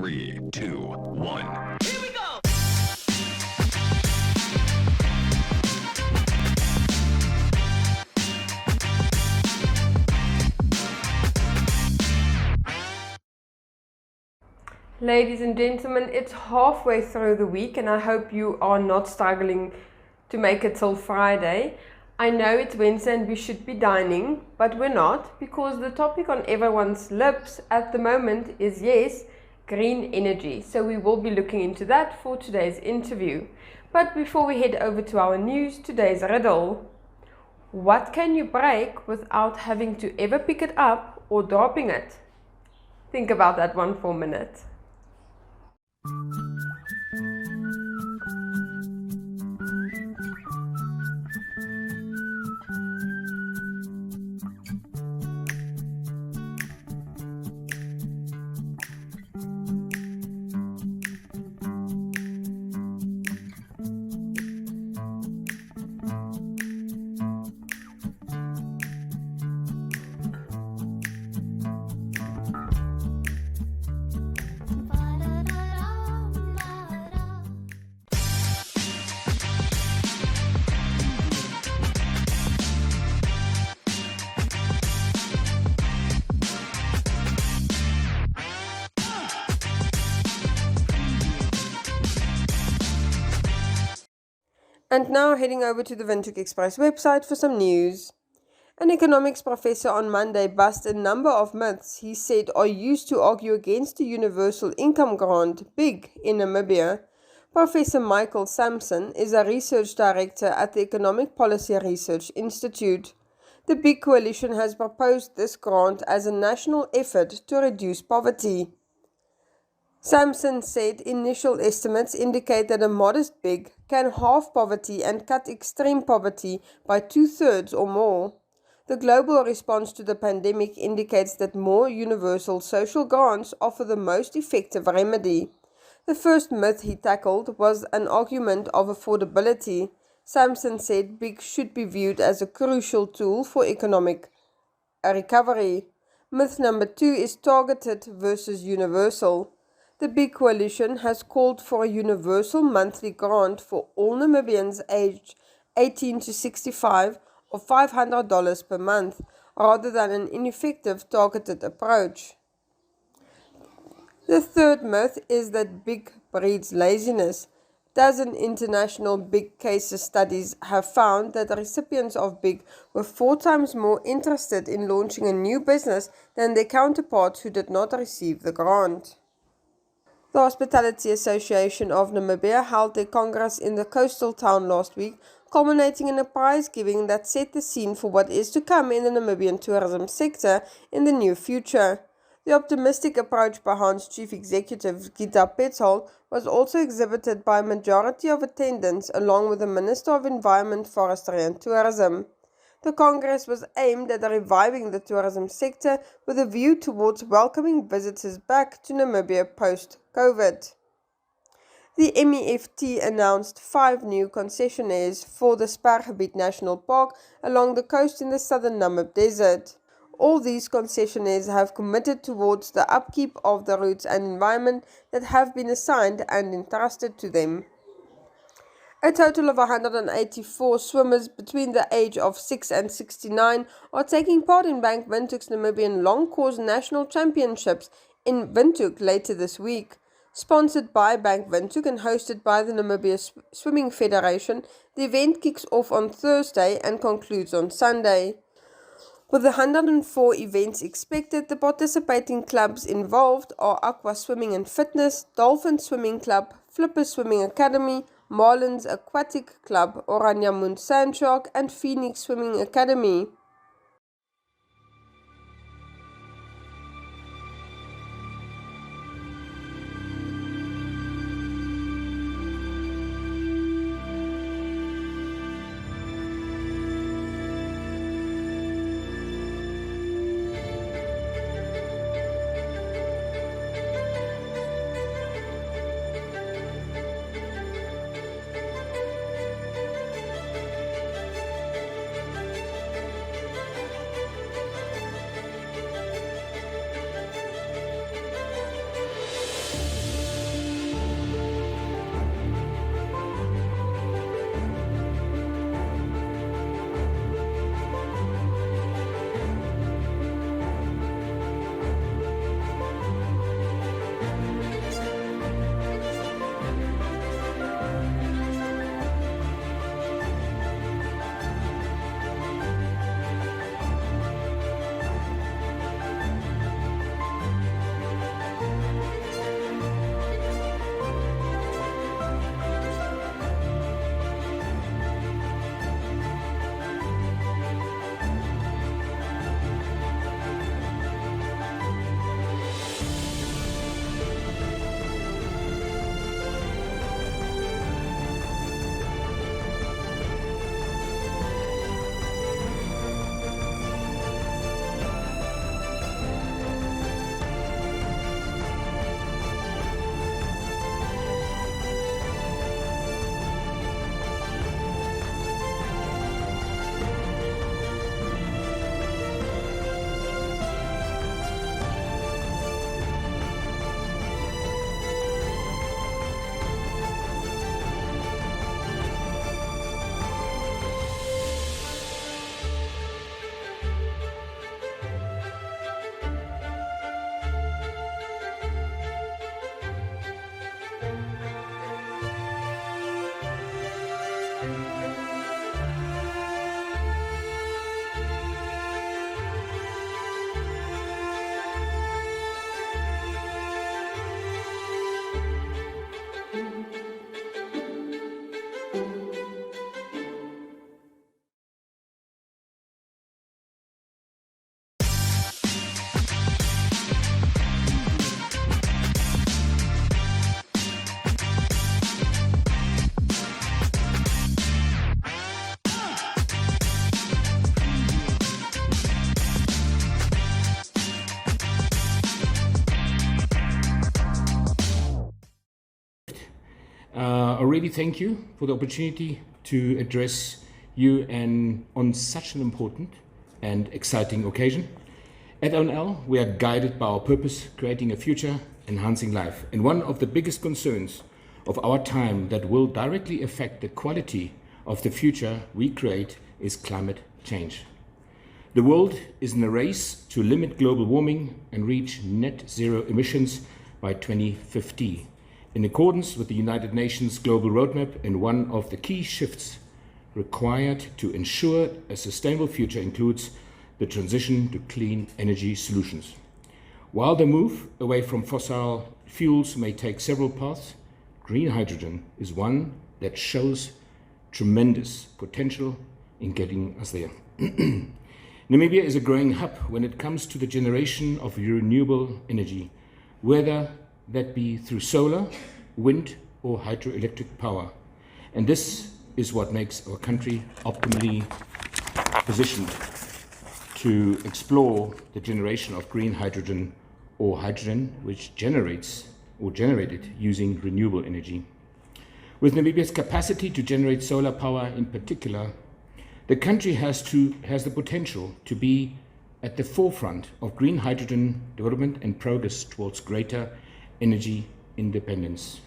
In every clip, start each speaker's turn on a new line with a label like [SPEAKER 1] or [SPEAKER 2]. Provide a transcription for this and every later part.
[SPEAKER 1] 3, 2, 1.
[SPEAKER 2] Here we go!
[SPEAKER 3] Ladies and gentlemen, it's halfway through the week and I hope you are not struggling to make it till Friday. I know it's Wednesday and we should be dining, but we're not, because the topic on everyone's lips at the moment is, yes, green energy. So we will be looking into that for today's interview. But before we head over to our news, today's riddle. What can you break without having to ever pick it up or dropping it? Think about that one for a minute. And now heading over to the Windhoek Express website for some news. An economics professor on Monday busted a number of myths he said are used to argue against the universal income grant, BIG, in Namibia. Professor Michael Sampson is a research director at the Economic Policy Research Institute. The BIG coalition has proposed this grant as a national effort to reduce poverty. Sampson said initial estimates indicate that a modest BIG can halve poverty and cut extreme poverty by 2/3 or more. The global response to the pandemic indicates that more universal social grants offer the most effective remedy. The first myth he tackled was an argument of affordability. Sampson said BIG should be viewed as a crucial tool for economic recovery. Myth number 2 is targeted versus universal. The BIG coalition has called for a universal monthly grant for all Namibians aged 18 to 65 of $500 per month, rather than an ineffective targeted approach. The third myth is that BIG breeds laziness. Dozen international BIG case studies have found that the recipients of BIG were 4 times more interested in launching a new business than their counterparts who did not receive the grant. The Hospitality Association of Namibia held their congress in the coastal town last week, culminating in a prize giving that set the scene for what is to come in the Namibian tourism sector in the near future. The optimistic approach by Hans Chief Executive Gita Petzold was also exhibited by a majority of attendants, along with the Minister of Environment, Forestry and Tourism. The Congress was aimed at reviving the tourism sector with a view towards welcoming visitors back to Namibia post-COVID. The MEFT announced 5 new concessionaires for the Spargebied National Park along the coast in the southern Namib Desert. All these concessionaires have committed towards the upkeep of the routes and environment that have been assigned and entrusted to them. A total of 184 swimmers between the age of 6 and 69 are taking part in Bank Windhoek's Namibian Long Course National Championships in Windhoek later this week. Sponsored by Bank Windhoek and hosted by the Namibia Swimming Federation, the event kicks off on Thursday and concludes on Sunday. With 104 events expected, the participating clubs involved are Aqua Swimming and Fitness, Dolphin Swimming Club, Flipper Swimming Academy, Marlins Aquatic Club, Oranje Moon Sandshark and Phoenix Swimming Academy.
[SPEAKER 2] I really thank you for the opportunity to address you and on such an important and exciting occasion. At ONL, we are guided by our purpose, creating a future, enhancing life. And one of the biggest concerns of our time that will directly affect the quality of the future we create is climate change. The world is in a race to limit global warming and reach net zero emissions by 2050, in accordance with the United Nations Global Roadmap, and one of the key shifts required to ensure a sustainable future includes the transition to clean energy solutions. While the move away from fossil fuels may take several paths, green hydrogen is one that shows tremendous potential in getting us there. Namibia is a growing hub when it comes to the generation of renewable energy, whether that be through solar, wind, or hydroelectric power. And this is what makes our country optimally positioned to explore the generation of green hydrogen or hydrogen which generates or generated using renewable energy. With Namibia's capacity to generate solar power in particular, the country has the potential to be at the forefront of green hydrogen development and progress towards greater energy independence.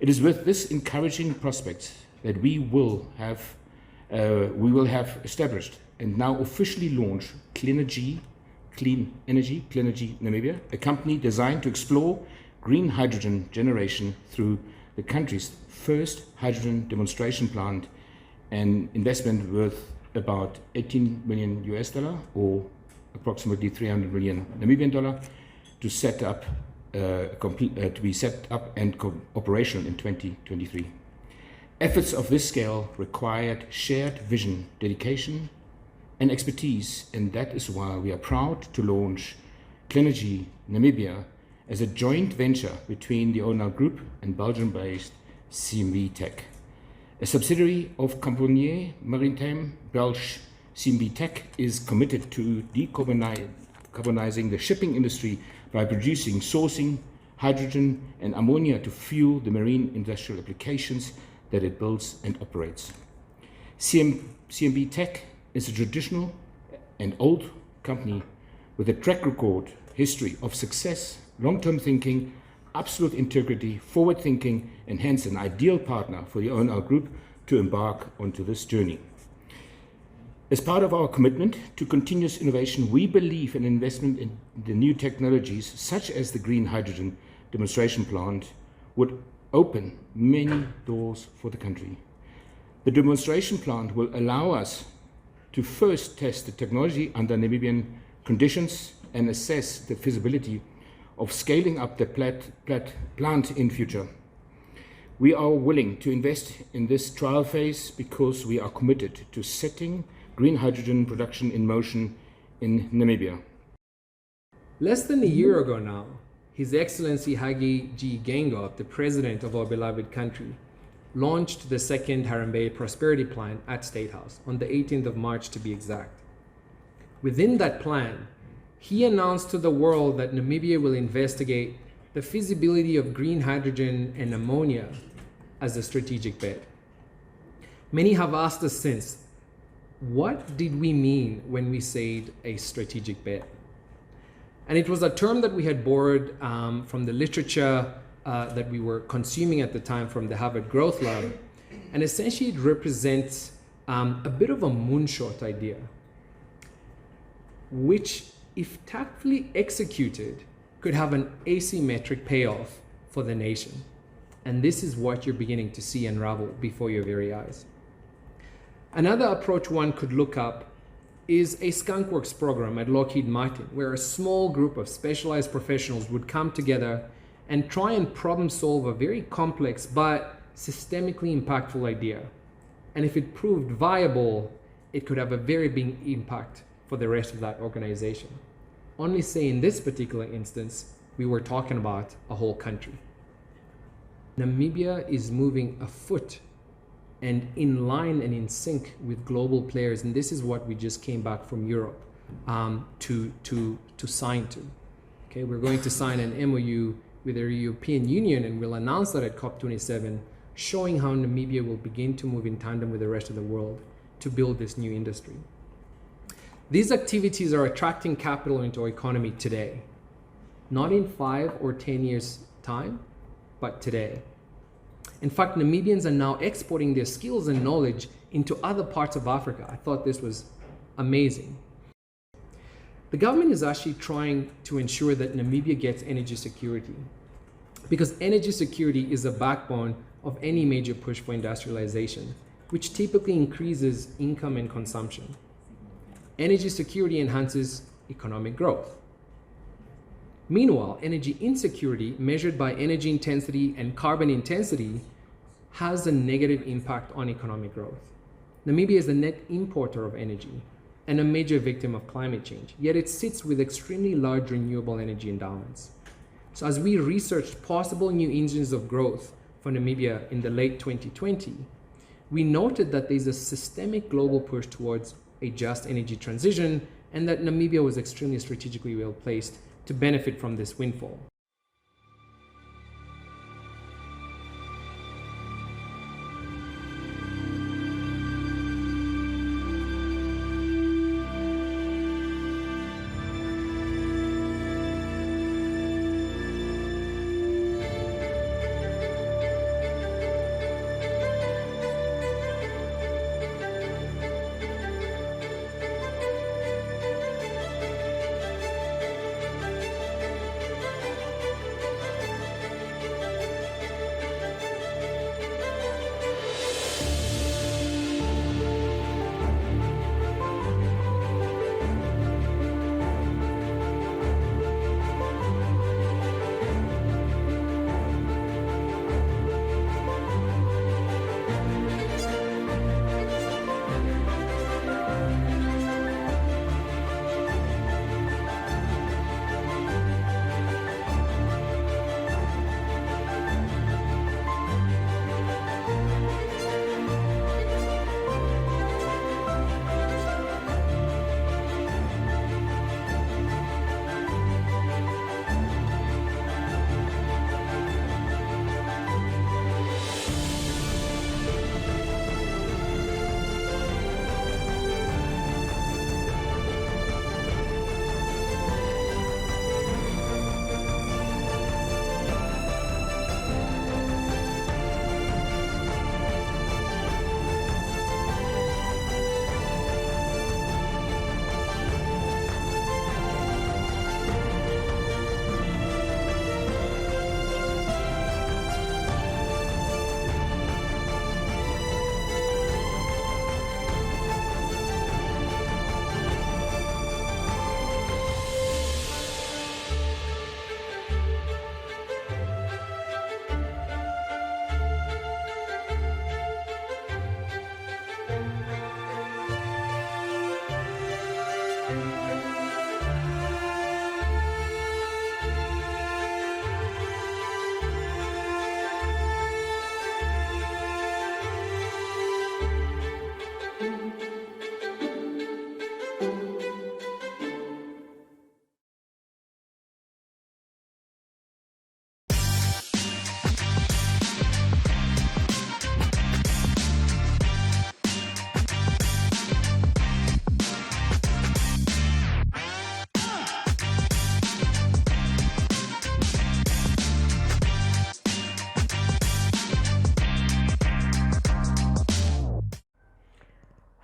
[SPEAKER 2] It is with this encouraging prospect that we will have established and now officially launch Clean Energy Namibia, a company designed to explore green hydrogen generation through the country's first hydrogen demonstration plant, an investment worth about $18 million or approximately 300 million Namibian dollar to set up to be set up and operational in 2023. Efforts of this scale required shared vision, dedication, and expertise, and that is why we are proud to launch Cleanergy Namibia as a joint venture between the ONL Group and Belgium-based CMB.Tech. A subsidiary of Compagnie Maritime Belge, CMB.Tech is committed to decarbonizing the shipping industry by producing, sourcing hydrogen and ammonia to fuel the marine industrial applications that it builds and operates. CMB.Tech is a traditional and old company with a track record history of success, long-term thinking, absolute integrity, forward thinking, and hence an ideal partner for the ONL Group to embark onto this journey. As part of our commitment to continuous innovation, we believe an investment in the new technologies, such as the green hydrogen demonstration plant, would open many doors for the country. The demonstration plant will allow us to first test the technology under Namibian conditions and assess the feasibility of scaling up the plant in future. We are willing to invest in this trial phase because we are committed to setting green hydrogen production in motion in Namibia.
[SPEAKER 4] Less than a year ago now, His Excellency Hage G. Geingob, the president of our beloved country, launched the second Harambee Prosperity Plan at State House on the 18th of March to be exact. Within that plan, he announced to the world that Namibia will investigate the feasibility of green hydrogen and ammonia as a strategic bet. Many have asked us since, what did we mean when we said a strategic bet? And it was a term that we had borrowed from the literature that we were consuming at the time from the Harvard Growth Lab. And essentially it represents a bit of a moonshot idea, which, if tactfully executed, could have an asymmetric payoff for the nation. And this is what you're beginning to see unravel before your very eyes. Another approach one could look up is a skunkworks program at Lockheed Martin, where a small group of specialized professionals would come together and try and problem solve a very complex but systemically impactful idea. And if it proved viable, it could have a very big impact for the rest of that organization. Only say in this particular instance, we were talking about a whole country. Namibia is moving afoot and in line and in sync with global players, and this is what we just came back from Europe to sign to. Okay, we're going to sign an MOU with the European Union, and we'll announce that at COP27 showing how Namibia will begin to move in tandem with the rest of the world to build this new industry. These activities are attracting capital into our economy today, not in 5 or 10 years' time, but today. In fact, Namibians are now exporting their skills and knowledge into other parts of Africa. I thought this was amazing. The government is actually trying to ensure that Namibia gets energy security, because energy security is the backbone of any major push for industrialization, which typically increases income and consumption. Energy security enhances economic growth. Meanwhile, energy insecurity, measured by energy intensity and carbon intensity, has a negative impact on economic growth. Namibia is a net importer of energy and a major victim of climate change, yet it sits with extremely large renewable energy endowments. So as we researched possible new engines of growth for Namibia in the late 2020, we noted that there's a systemic global push towards a just energy transition, and that Namibia was extremely strategically well placed to benefit from this windfall.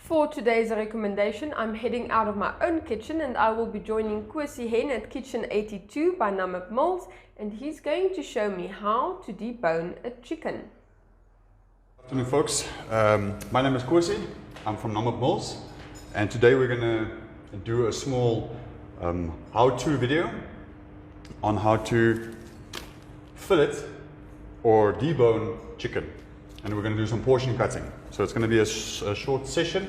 [SPEAKER 3] For today's recommendation, I'm heading out of my own kitchen and I will be joining Kwesi Hen at Kitchen 82 by Namibia Mills, and he's going to show me how to debone a chicken.
[SPEAKER 5] Good afternoon, folks. My name is Kwesi. I'm from Namibia Mills, and today we're going to do a small how-to video on how to fillet or debone chicken, and we're going to do some portion cutting. So it's going to be a short session,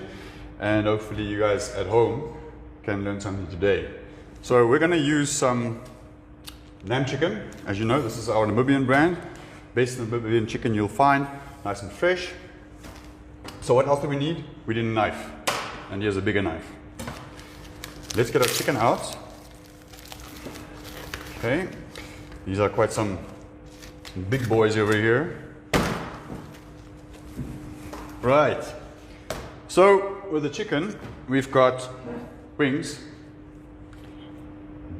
[SPEAKER 5] and hopefully you guys at home can learn something today. So we're going to use some lamb chicken. As you know, this is our Namibian brand. Based on Namibian chicken you'll find, nice and fresh. So what else do we need? We need a knife, and here's a bigger knife. Let's get our chicken out. Okay, these are quite some big boys over here. Right. So with the chicken, we've got wings,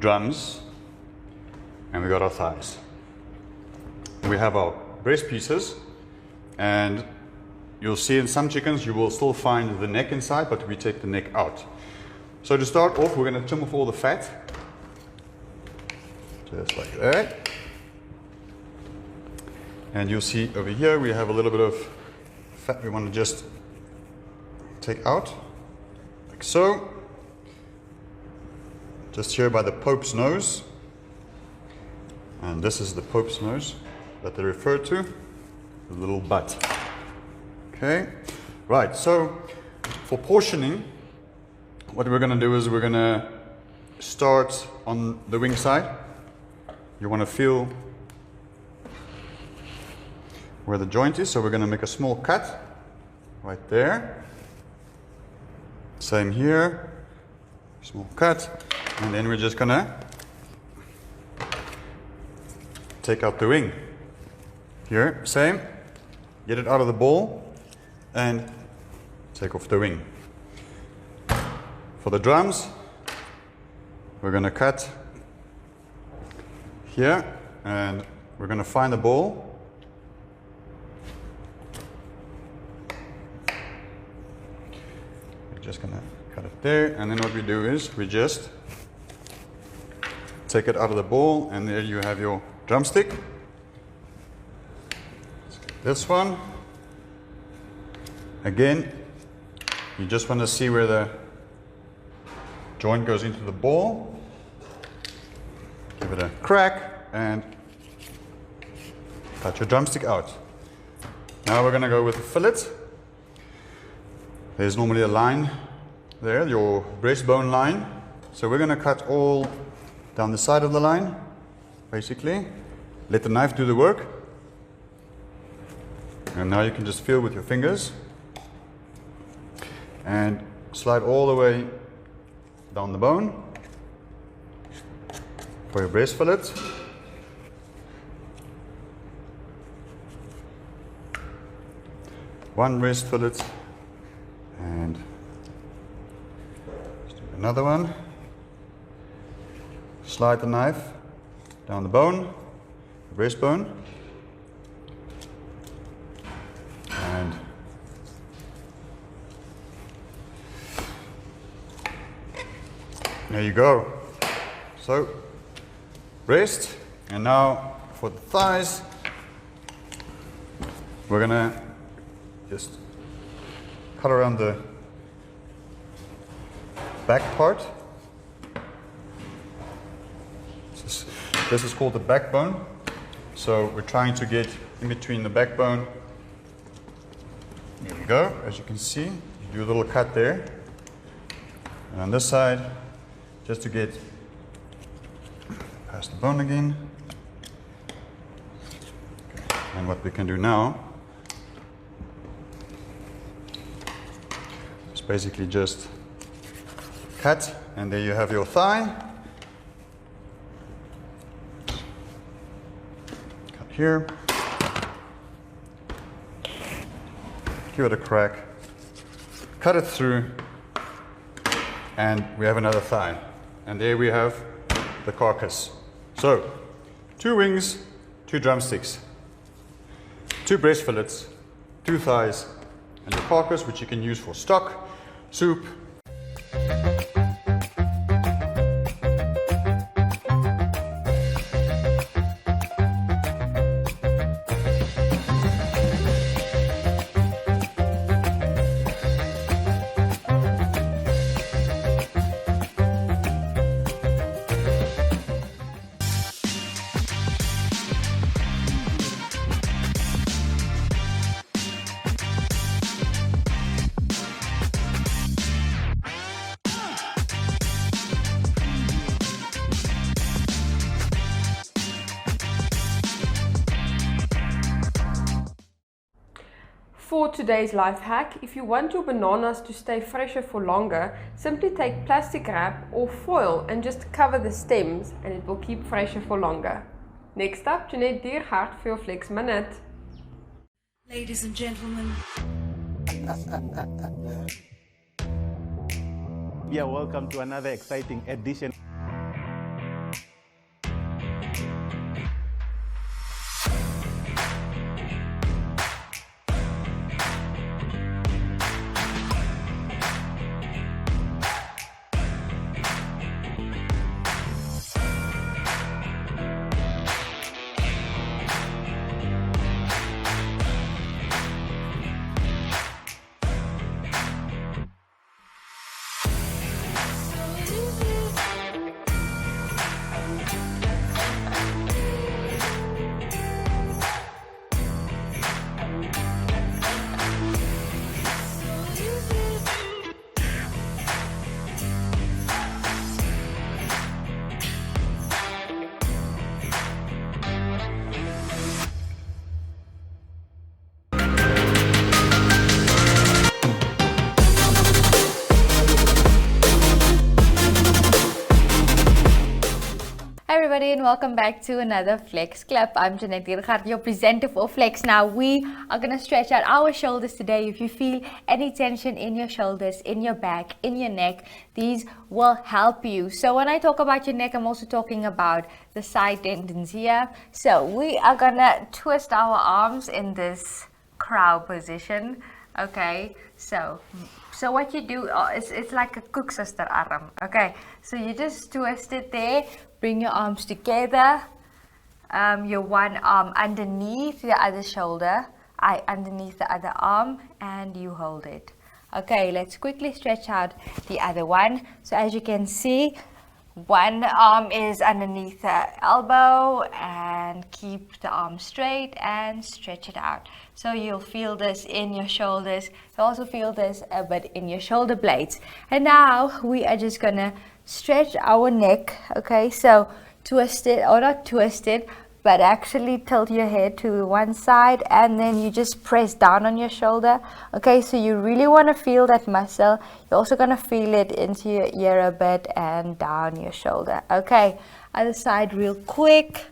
[SPEAKER 5] drums, and we got our thighs. We have our breast pieces, and you'll see in some chickens you will still find the neck inside, but we take the neck out. So to start off, we're going to trim off all the fat, just like that. And you'll see over here we have a little bit of fat we want to just take out, like so. Just here by the Pope's nose. And this is the Pope's nose that they refer to, the little butt. Okay, right, so for portioning, what we're going to do is we're going to start on the wing side. You want to feel where the joint is, so we're going to make a small cut right there. Same here, small cut, and then we're just going to take out the wing. Here, same, get it out of the ball and take off the wing. For the drums, we're going to cut here and we're going to find the ball. We're just going to cut it there, and then what we do is we just take it out of the ball, and there you have your drumstick. Let's get this one. Again, you just want to see where the joint goes into the ball. Give it a crack and cut your drumstick out. Now we're going to go with the fillet. There's normally a line there, your breastbone line. So we're going to cut all down the side of the line, basically. Let the knife do the work. And now you can just feel with your fingers. And slide all the way down the bone for your breast fillet. One breast fillet, and let's do another one. Slide the knife down the bone, the breastbone, and there you go. So, breast, and now for the thighs, we're gonna just cut around the back part. This is called the backbone. So we're trying to get in between the backbone. There we go. As you can see, you do a little cut there. And on this side, just to get past the bone again. Okay. And what we can do now is basically just cut, and there you have your thigh. Cut here. Give it a crack. Cut it through, and we have another thigh. And there we have the carcass. So, 2 wings, 2 drumsticks, 2 breast fillets, 2 thighs, and the carcass, which you can use for stock, soup.
[SPEAKER 3] For today's life hack, if you want your bananas to stay fresher for longer, simply take plastic wrap or foil and just cover the stems, and it will keep fresher for longer. Next up, Jeanette Diergaard for your Flex Minute.
[SPEAKER 6] Ladies and gentlemen, Yeah, welcome to another exciting edition.
[SPEAKER 7] Everybody, and welcome back to another Flex Club. I'm Jeanette Diergaard, your presenter for Flex. Now we are going to stretch out our shoulders today. If you feel any tension in your shoulders, in your back, in your neck, these will help you. So when I talk about your neck, I'm also talking about the side tendons here. So we are going to twist our arms in this crow position. Okay, so what you do is it's like a cook sister arm. Okay, so you just twist it there. Bring your arms together, your one arm underneath the other shoulder, underneath the other arm, and you hold it. Okay, let's quickly stretch out the other one. So as you can see, one arm is underneath the elbow, and keep the arm straight and stretch it out. So you'll feel this in your shoulders. You'll also feel this a bit in your shoulder blades. And now we are just gonna stretch our neck. Okay, so twist it, or not twist it, but actually tilt your head to one side, and then you just press down on your shoulder. Okay, so you really want to feel that muscle. You're also going to feel it into your ear a bit and down your shoulder. Okay, other side real quick.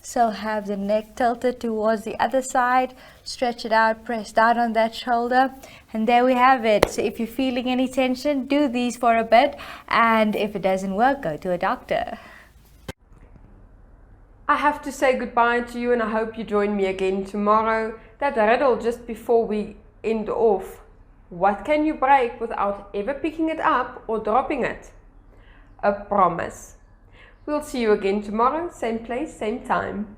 [SPEAKER 7] So have the neck tilted towards the other side, stretch it out, press down on that shoulder, and there we have it. So if you're feeling any tension, do these for a bit, and if it doesn't work, go to a doctor.
[SPEAKER 3] I have to say goodbye to you, and I hope you join me again tomorrow. That riddle just before we end off. What can you break without ever picking it up or dropping it? A promise. We'll see you again tomorrow, same place, same time.